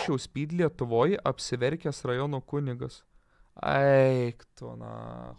Šiau Speed Lietuvoje apsiverkęs rajono kunigas. Eik tu,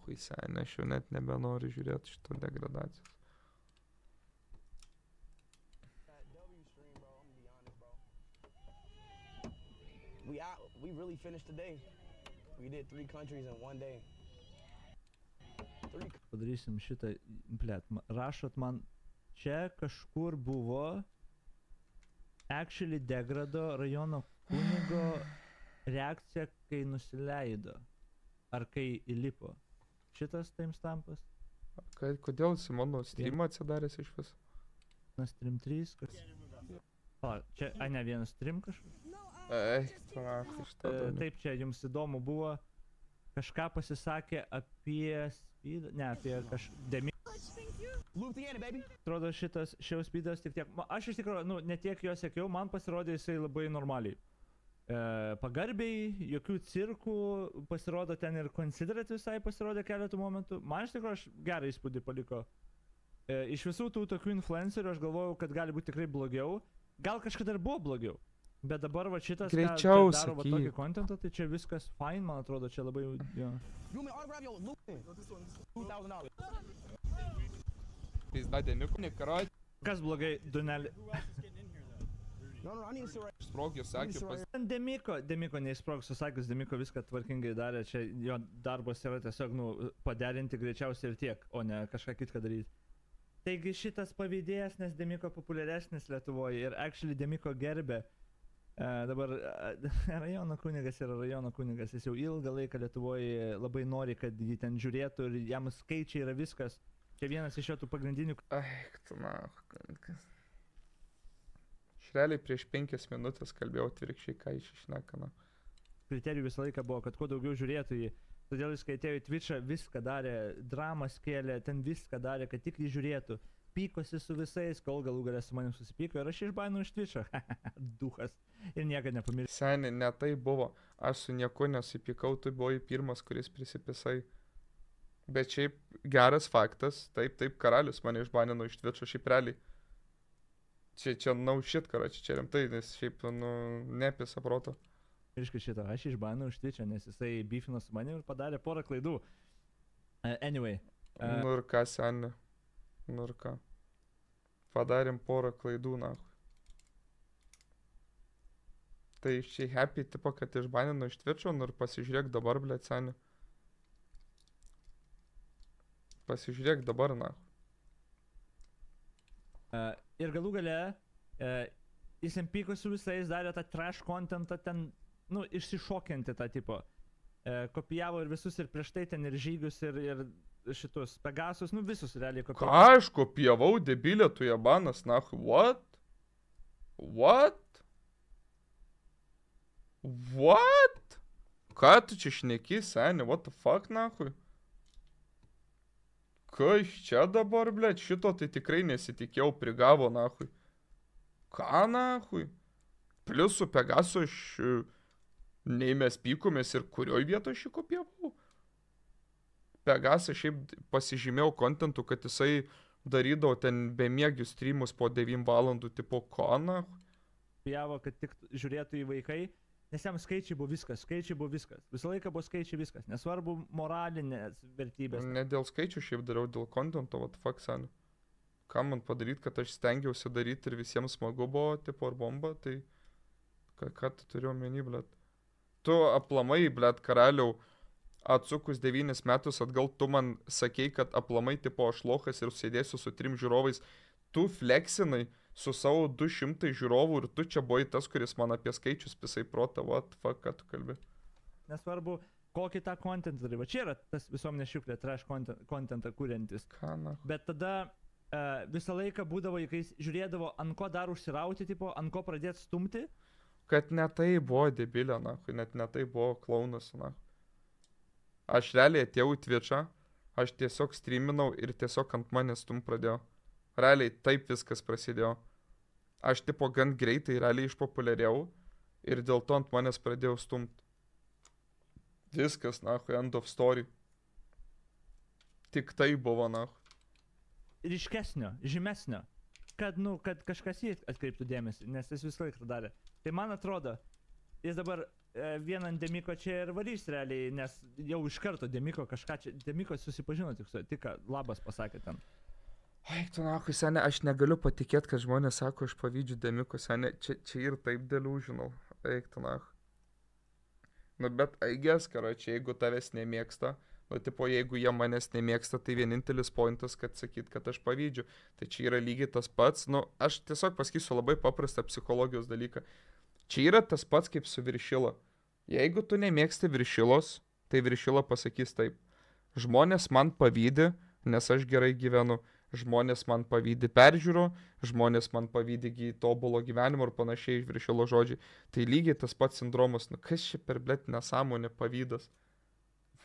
hui, seniai, aš jau net nebenoriu žiūrėti šito degradacijos. We really finished today. We did 3 countries in 1 day. Padarysim šitą, blėt, rašot man, čia kažkur buvo actually degrado rajono kunigo reakcija, kai nusileido. Ar kai įlipo. Šitas timestampas? Kodėl jis mano streamą atsidaręs iš vis? Vienas stream 3, kas? O, čia, ne, vienas stream kažkas? Eik, tu, šitą. Taip, čia jums įdomu buvo, kažką pasisakė apie Speed, ne, apie Demiko. Atrodo šitas Šiau Speedas tik tiek, aš iš tikrųjų, nu, ne tiek jo sekiau, man pasirodė jisai labai normaliai. Pagarbiai, jokių cirkų, pasirodo ten ir Considerate visai pasirodė keletų momentų. Man iš tikrųjų aš gerą įspūdį paliko. Iš visų tų tokių influencerių aš galvojau, kad gali būti tikrai blogiau. Gal kažkada ir buvo blogiau. Bet dabar va šitas, ką daro va tokį kontentą, tai čia viskas fine, man atrodo, čia labai, jo. Kas blogai, Dunelį? Sprogio sakė pas... Demiko neįsprogs, susakius, Demiko viską tvarkingai darė, čia jo darbas yra tiesiog, nu, paderinti greičiausiai ir tiek, o ne kažką kitką daryti. Taigi šitas pavydėjas, nes Demiko populiaresnis Lietuvoje ir actually Demiko gerbė. Dabar rajono kunigas yra rajono kunigas, jis jau ilgą laiką Lietuvoje labai nori, kad jį ten žiūrėtų ir jam skaičiai yra viskas. Čia vienas iš jo tų pagrindinių... Eik, tu, kunigas. Realiai prieš 5 minutės kalbėjau atvirkščiai, ką išneka. Kriterijų visą laiką buvo, kad kuo daugiau žiūrėtų jį. Todėl jis, kai atėjo į Twitch'ą, viską darė, dramas kėlė, ten viską darė, kad tik jį žiūrėtų. Pykosi su visais, kol galų galę su manim susipyko ir aš išbainau iš Twitch'ą. Duhas. Ir niekad nepamiršau. Seniai, ne tai buvo. Aš su nieku nesipykau, tu buvai pirmas, kuris prisipisai. Bet šiaip geras faktas, taip, karalius mane išbainino iš Twitch'o, šiaip realiai. Čia no shit, karoči, čia rimtai, nes šiaip, nu, nepisa proto. Irškai šitą, aš išbainau iš Twitch'ą, nes jisai beefino su manim ir padarė porą klaidų. Anyway. Nu ir ką, seniai? Nu ir ką? Padarėm porą klaidų, nahui. Tai čia happy, tipo, kad išbainino iš Twitch'o, nu ir pasižiūrėk dabar, blėt, seniai. Pasižiūrėk dabar, nahui. Ir galų gale, jis empyko su visais, darė tą trash contentą ten, nu, išsišokianti tą tipo. Kopijavo ir visus ir prieš tai ten ir žygius ir šitus Pegasus, nu visus realiai kopijavo. Ką aš kopijavau, debilė, tu jabanas, nahui, what? What? What? Ką tu čia šneki, seni, what the fuck, nahui? Kas čia dabar, blėt, šito tai tikrai nesitikėjau, prigavo, nahui. Ką, nahui? Plius su Pegasu aš nei mes pykomės ir kurioj vietoj aš jį kopijavau. Pegasą šiaip pasižymėjau kontentu, kad jisai darydavo ten bemiegių streamus po 9 valandų, tipo, ko, nahui? Kopijavo, kad tik žiūrėtų į vaikai. Nes jam skaičiai buvo viskas. Visą laiką buvo skaičiai viskas. Nesvarbu moralinės vertybės. Ne dėl skaičių šiaip dariau, dėl kontento, what the fuck, seni. Ką man padaryti, kad aš stengiausi daryti ir visiems smagu buvo, tipo, ar bomba, tai... Ką tu turiu omeny, blėt? Tu aplamai, blėt, karaliau, atsukus 9 metus atgal, tu man sakei, kad aplamai, tipo, aš lochas ir sėdėsiu su 3 žiūrovais. Tu fleksinai su savo 200 žiūrovų ir tu čia buvai tas, kuris man apie skaičius pisai protą, what the fuck, ką tu kalbi? Nesvarbu, kokį tą kontentą darai. Va čia yra tas visuomenės šiuklė, trash kontentą kuriantis. Ką, na? Bet tada visą laiką būdavo, kai žiūrėdavo, ant ko dar užsirauti, tipo, ant ko pradėti stumti. Kad ne tai buvo debilė, na, net ne tai buvo klaunas, na. Aš realiai atėjau į Twitch'ą, aš tiesiog streaminau ir tiesiog ant manęs stum pradėjo. Realiai taip viskas prasidėjo. Aš tipo gan greitai realiai išpopuliarėjau ir dėl to ant manęs pradėjau stumt. Viskas, nahui, end of story. Tik tai buvo, nahui. Ryškesnio, žymesnio. Kad, nu, kad kažkas jį atkreiptų dėmesį, nes jis visą laiką darė. Tai man atrodo, jis dabar vieną ant Demiko čia ir varys realiai, nes jau iš karto Demiko kažką čia, Demiko susipažino tik labas pasakė ten. Eik tu nahui, seniai, aš negaliu patikėti, kad žmonės sako, aš pavydžiu Demiko, seniai, čia ir taip delusional, eik tu nahui. Nu, bet aigės, karočiui, jeigu tavęs nemėgsta, nu, tipo, jeigu jie manęs nemėgsta, tai vienintelis pointas, kad sakyt, kad aš pavydžiu. Tai čia yra lygiai tas pats, nu, aš tiesiog pasakysiu labai paprastą psichologijos dalyką. Čia yra tas pats kaip su viršila. Jeigu tu nemėgsti viršilos, tai viršila pasakys taip. Žmonės man pavydi, nes aš gerai gyvenu. Žmonės man pavydi peržiūro, žmonės man pavydi tobulo gyvenimo ir panašiai iš viršilo žodžiai. Tai lygiai tas pats sindromas. Nu, kas čia per blet nesąmonė pavydas?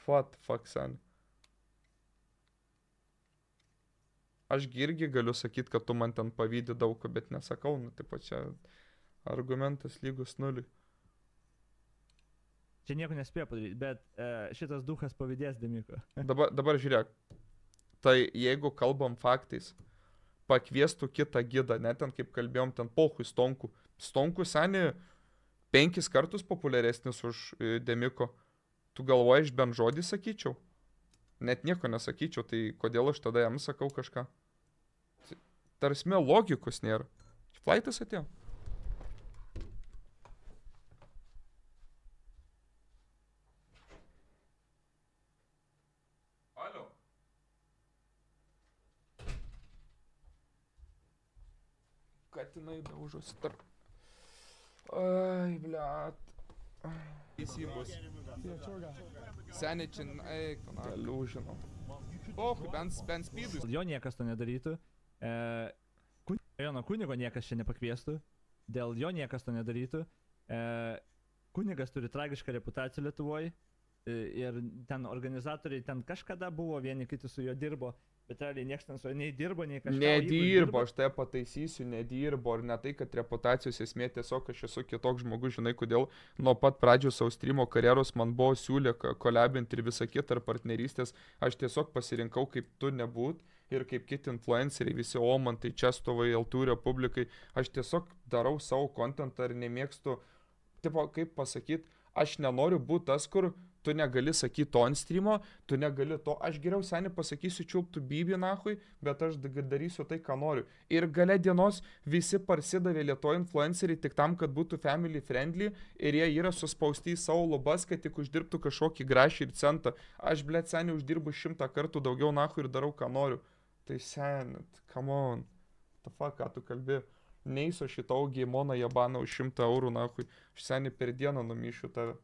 What the fuck, sen? Aš irgi galiu sakyti, kad tu man ten pavydi daug, bet nesakau, nu, taip pat čia argumentas lygus nuliui. Čia nieko nespėjo padaryti, bet šitas duchas pavydės Demiko. Dabar žiūrėk. Tai jeigu kalbam faktais, pakviestų kitą gidą, net ten kaip kalbėjom, ten pohui Stonku. Stonku seni 5 kartus populiaresnis už Demiko. Tu galvoji, aš bent žodį sakyčiau? Net nieko nesakyčiau, tai kodėl aš tada jam sakau kažką? Tarsime logikos nėra. Flaitas atėjo. Alio. Katinai daužosi tarp. Ai, bliat. Įsibus. Seniai čia, eik, galiu žinau. Bent spydus. Jo niekas to nedarytų. Jono kunigo niekas čia nepakviestų. Dėl jo niekas to nedarytų. Kunigas turi tragišką reputaciją Lietuvoje. Ir ten organizatoriai ten kažkada buvo, vieni kiti su juo dirbo. Bet realiai niekas ten su juo nei dirbo, nei kažką. Nedirbo, aš tai pataisysiu, nedirbo. Ir ne tai, kad reputacijos esmė, tiesiog aš esu kitoks žmogus, žinai, kodėl nuo pat pradžios savo streamo karjeros man buvo siūlė kolabinti ir visą kitą ar partnerystės. Aš tiesiog pasirinkau kaip tu nebūt ir kaip kiti influenceriai, visi Omantai, Čestovai, Altų Republikai. Aš tiesiog darau savo kontentą ir nemėgstu, tipo, kaip pasakyti, aš nenoriu būti tas, kur tu negali sakyti to ant streamo, tu negali to, aš geriau seniai pasakysiu čiulptų bybį nahui, bet aš darysiu tai, ką noriu. Ir gale dienos visi parsidavė Lietuvoje influenceriai tik tam, kad būtų family friendly ir jie yra suspausti į savo lubas, kad tik uždirbtų kažkokį grašį ir centą. Aš, blėt, seniai uždirbu 100 kartų daugiau nahui ir darau, ką noriu. Tai seniai, come on, the fuck, ką tu kalbi? Neįsiu šitą augį į moną jabaną už 100 eurų nahui, aš seniai per dieną numyšiu tave.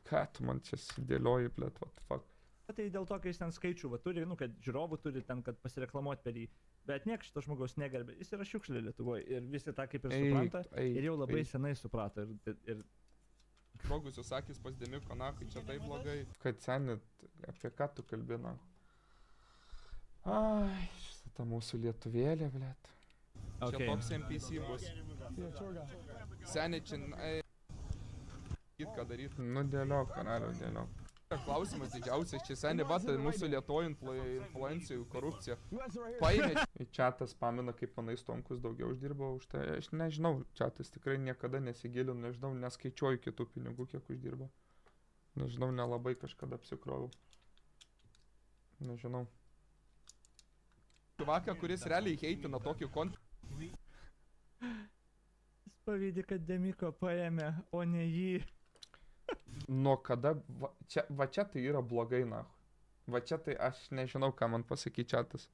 Ką tu man čia sudėlioji, blėt, what the fuck. Tai dėl to, kai jis ten skaičių turi, nu, kad žiūrovų turi ten, kad pasireklamuoti per jį. Bet niekas šito žmogaus negerbė. Jis yra šiukšlė Lietuvoje ir visi tą kaip ir supranta. Ir jau labai senai suprato. Ir... Žmogus jūs sakys pas Demiko, nahui, čia taip blogai. Kad seniai, apie ką tu kalbina? Ai, šitą mūsų lietuvėlė, blėt. Okay. Čia toks NPC bus. Seniai čia... ką daryti. Nu, dėliok, kanalio, dėliok. Klausimas didžiausias, čia seniai bata mūsų Lietuvoje influencijų korupcija. Paėmė. Čiatas pamina, kaip manai Stonkus daugiau uždirbo už tai. Aš nežinau, čiatas tikrai niekada nesigilinu, nežinau, neskaičiuoju kitų pinigų, kiek uždirbo. Nežinau, nelabai kažkada apsikroviau. Nežinau. Vakar, kuris realiai heitina tokį kontentą. Jis pavydi, kad Demiko paėmė, o ne jį. Nuo kada, va čia tai yra blogai, nahui. Va čia tai aš nežinau, ką man pasakyti čiatas.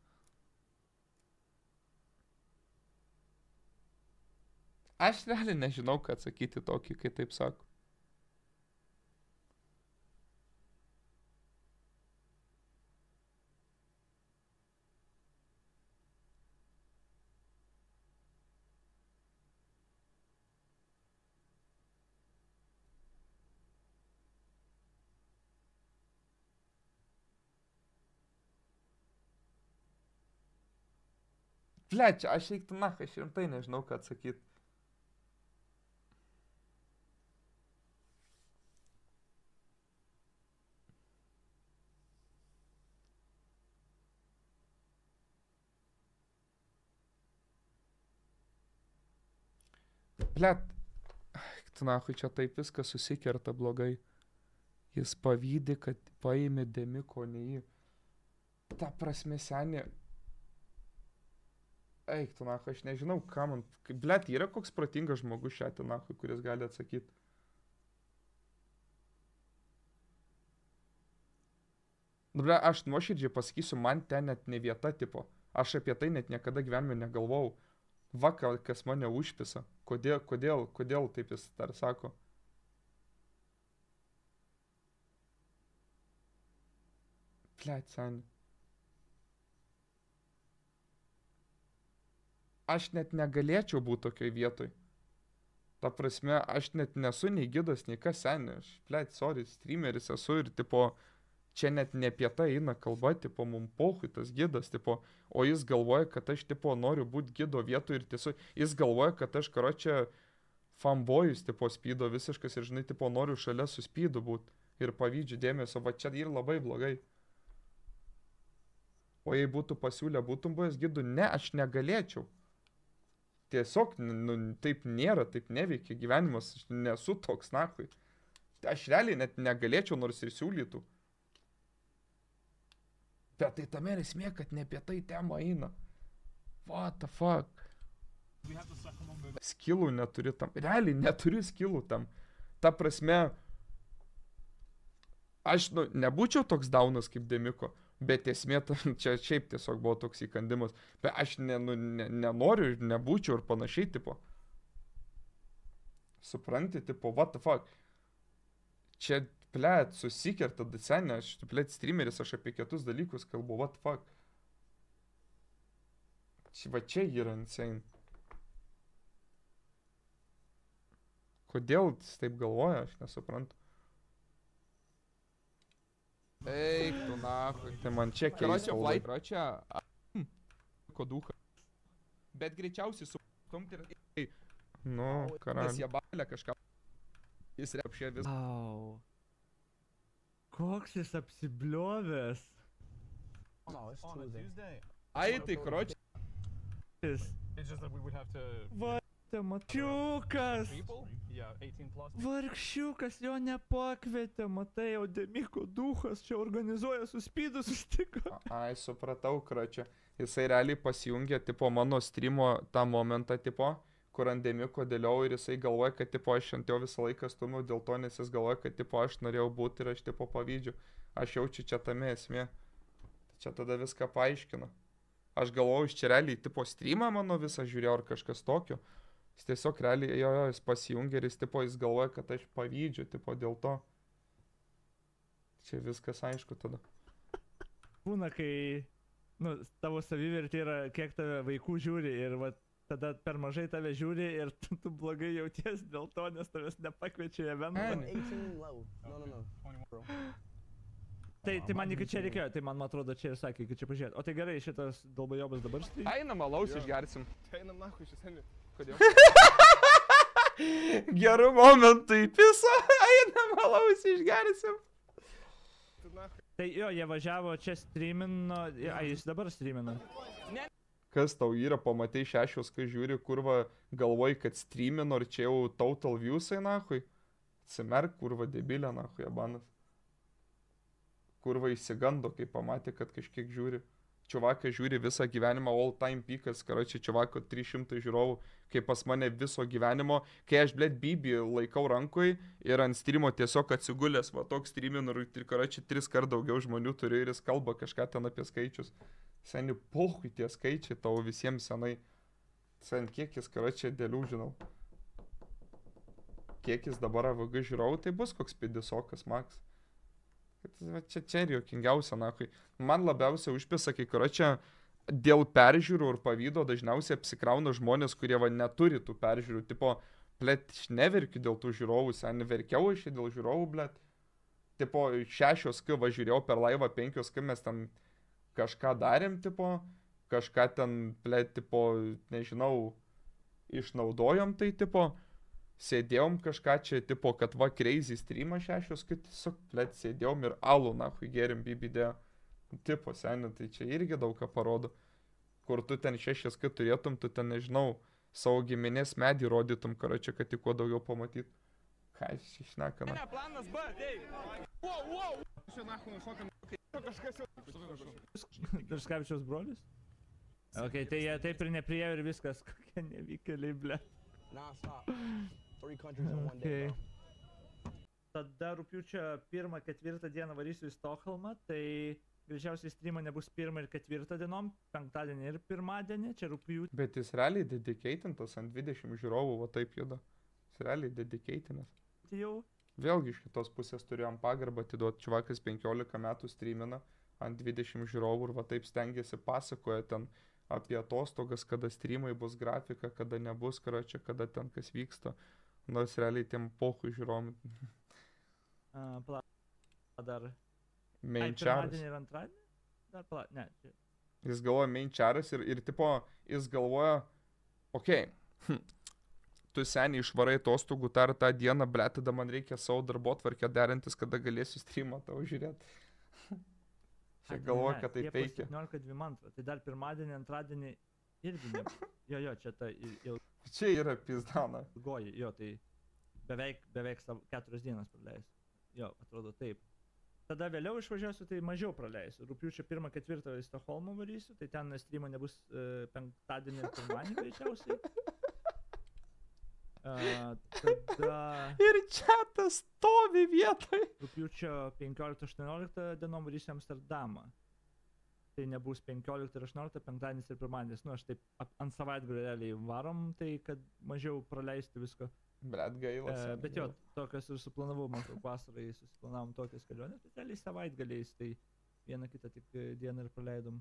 Aš realiai nežinau, ką atsakyti tokį, kai taip sako. Blečia, aš eiktų nahui, aš rimtai nežinau, ką atsakyti. Blet, tu nahui, čia taip viskas susikerta blogai. Jis pavydi, kad paėmė Demiko, ne jį. Ta prasme, seni. Eik, tu nahui, aš nežinau, ką man... Blet, yra koks protingas žmogus šią tu nahui, kuris gali atsakyti. Dabar aš nuoširdžiai pasakysiu, man ten net ne vieta, tipo. Aš apie tai net niekada gyvenime negalvojau. Va, kas mane užpisa. Kodėl taip jis dar sako? Blet, seni. Aš net negalėčiau būti tokioj vietoj. Ta prasme, aš net nesu nei gidas, nei kas, seni. Aš, blet, sorry, streameris esu ir, tipo, čia net ne apie tai eina kalba, tipo, mum pohui tas gidas, tipo, o jis galvoja, kad aš, tipo, noriu būti gido vietoj ir tiesiog, jis galvoja, kad aš, karočią, fanboyus, tipo, spydo visiškas ir, žinai, tipo, noriu šalia su spydu būti ir pavydžiu dėmesio, va čia ir labai blogai. O jei būtų pasiūlę, būtum buvęs gidu, ne, aš negalėčiau. Tiesiog, nu, taip nėra, taip neveikia gyvenimas, aš nesu toks, nahui. Aš realiai net negalėčiau, nors ir siūlytų. Bet tai tame esmė, kad ne apie tai tema eina. What the fuck? Skillų neturi tam. Realiai neturiu skillų tam. Ta prasme, aš, nu, nebūčiau toks daunas kaip Demiko, bet esmė, čia šiaip tiesiog buvo toks įkandimas. Bet aš nenoriu, nebūčiau ir panašiai, tipo. Supranti, tipo, what the fuck? Čia, blet, susikerta senė, aš, blet, streameris, aš apie kitus dalykus kalbu, what the fuck. Va čia yra insane. Kodėl jis taip galvoja, aš nesuprantu. Eik, tu nahui. Tai man čia keista. Короче, Kodūcha. Bet greičiausiai su komtir... Nu, karalius. Nes jie balė kažką. Jis repšė vis... Au. Koks jis apsibliovęs. No, it's Tuesday. Ai, tai, kročiai. Va, mačiukas. Vargšiukas jo nepakvietė, matai, o Demiko duchas čia organizuoja su spydu susitiko. Ai, supratau, kračia. Jisai realiai pasijungė, tipo, mano streamo tą momentą, tipo, kur ant Demiko dėliau ir jisai galvoja, kad, tipo, aš ant jo visą laiką stumiau dėl to, nes jis galvoja, kad, tipo, aš norėjau būti ir aš, tipo, pavydžiu. Aš jaučiu čia tame esmė. Čia tada viską paaiškina. Aš galvoju, iš čia realiai, tipo, streamą mano visą žiūrėjau ar kažkas tokio. Jis tiesiog realiai, jo, jis pasijungė ir jis, tipo, jis galvoja, kad aš pavydžiu, tipo, dėl to. Čia viskas aišku tada. Būna, kai, nu, tavo savivertė yra, kiek tave vaikų žiūri ir, va, tada per mažai tave žiūri ir tu blogai jauties dėl to, nes tavęs nepakviečia į eventą. 18 low. No. Tai man iki čia reikėjo, tai man atrodo čia ir sakė, kad čia pažiūrėt. O tai gerai, šitas dalbajobas dabar stream? Einam, alaus išgersim. Einam, nahui, šis seni. Kodėl? Gerų momentų į pisą, einam, alaus išgersim. Tai jo, jie važiavo čia streamino, jis dabar streamino. Kas tau yra, pamatai 6, kai žiūri, kurva galvoji, kad streamino ir čia jau total viewsai, nahui. Atsimerk, kurva debilė, nahui, abanas. Kurva įsigando, kai pamatė, kad kažkiek žiūri. Čiuvakas žiūri visą gyvenimą, all time peakas, karočią čiuvako 300 žiūrovų, kai pas mane viso gyvenimo, kai aš, blet, Bibi laikau rankoj ir ant streamo tiesiog atsigulęs, va, toks streamino ir, karočią, 3 kart daugiau žmonių turiu ir jis kalba kažką ten apie skaičius. Seni, pohui tie skaičiai tavo visiems senai. Sen, kiek jis, karočią, dėlių žinau. Kiek jis dabar AVG žiūrovų, tai bus koks pidisokas, max. Čia ir juokingiausia, nahui. Man labiausiai užpisa, kai, karočią, dėl peržiūrų ir pavydo dažniausiai apsikrauna žmonės, kurie, va, neturi tų peržiūrų. Tipo, blet, aš neverkiu dėl tų žiūrovų, seni, verkiau aš dėl žiūrovų, blet. Tipo, 6 kai va žiūrėjau per laivą, 5 kai mes ten kažką darėm, tipo, kažką ten, blet, tipo, nežinau, išnaudojom tai, tipo, sėdėjom kažką čia, tipo, kad va, crazy streamą 6, kad tiesiog, blet, sėdėjom ir alų, nahui, gerim bibidėjo. Tipo, seni, tai čia irgi daug ką parodo. Kur tu ten 6, kad turėtum, tu ten, nežinau, savo giminės medį rodytum, karočią, kad tik kuo daugiau pamatyt. Ką jis čia šneka, na? Planas B, Deivi. Wow. Čia nahu nušokam. Kažkas jau. Darškavičiaus brolis? Ok, tai jie taip ir nepriėjo ir viskas, kokie nevykėliai, ble. Nah, stop. 3 countries in one day, bro. Tada rugpjūčio 1-4 dieną varysiu į Stokholmą, tai greičiausiai streamo nebus 1 ir 4 dienom, penktadienį ir pirmadienį, čia rugpjūčio. Bet jis realiai dedicatintas ant 20 žiūrovų, va taip juda. Jis realiai dedicatintas. Jau. Vėlgi iš kitos pusės turėjom pagarbą atiduoti, čuvakas 15 metų streamina ant 20 žiūrovų ir va taip stengiasi pasakoja ten apie atostogas, kada streamai bus grafika, kada nebus, karočią, kada ten kas vyksta. Nors realiai tiem pohui žiūrovom. Dar. Main charas. Pirmadienį ir antradienį? Dar ne. Jis galvoja main charas ir tipo, jis galvoja, okei, tu seniai išvarai atostogų tą dieną, ble, tada man reikia savo darbotvarkę derintis, kada galėsiu streamą tavo žiūrėti. Čia galvoja, kad tai veikia. 17-22, tai dar pirmadienį, antradienį irgi ne. Jo, čia ta Čia yra pizdana. ilgoji, jo, tai beveik 4 dienas praleisiu. Jo, atrodo taip. Tada vėliau išvažiuosiu, tai mažiau praleisiu. Rugpjūčio 1-4 į Stokholmą varysiu, tai ten streamo nebus penktadienį ir pirmadienį greičiausiai. Tada... Ir čia tas stovi vietoj. Rugpjūčio 15-18 dienom varysiu Amsterdamą. Tai nebus 15 ir 18, penktadienis ir pirmadienis. Nu, aš taip ant savaitgalio realiai varom, tai kad mažiau praleisti visko. Blet gailas. Bet jo, tokias ir suplanavau, maždaug vasarai susiplanavom tokias keliones, bet realiai savaitgaliais, tai vieną kitą tik dieną ir praleidom.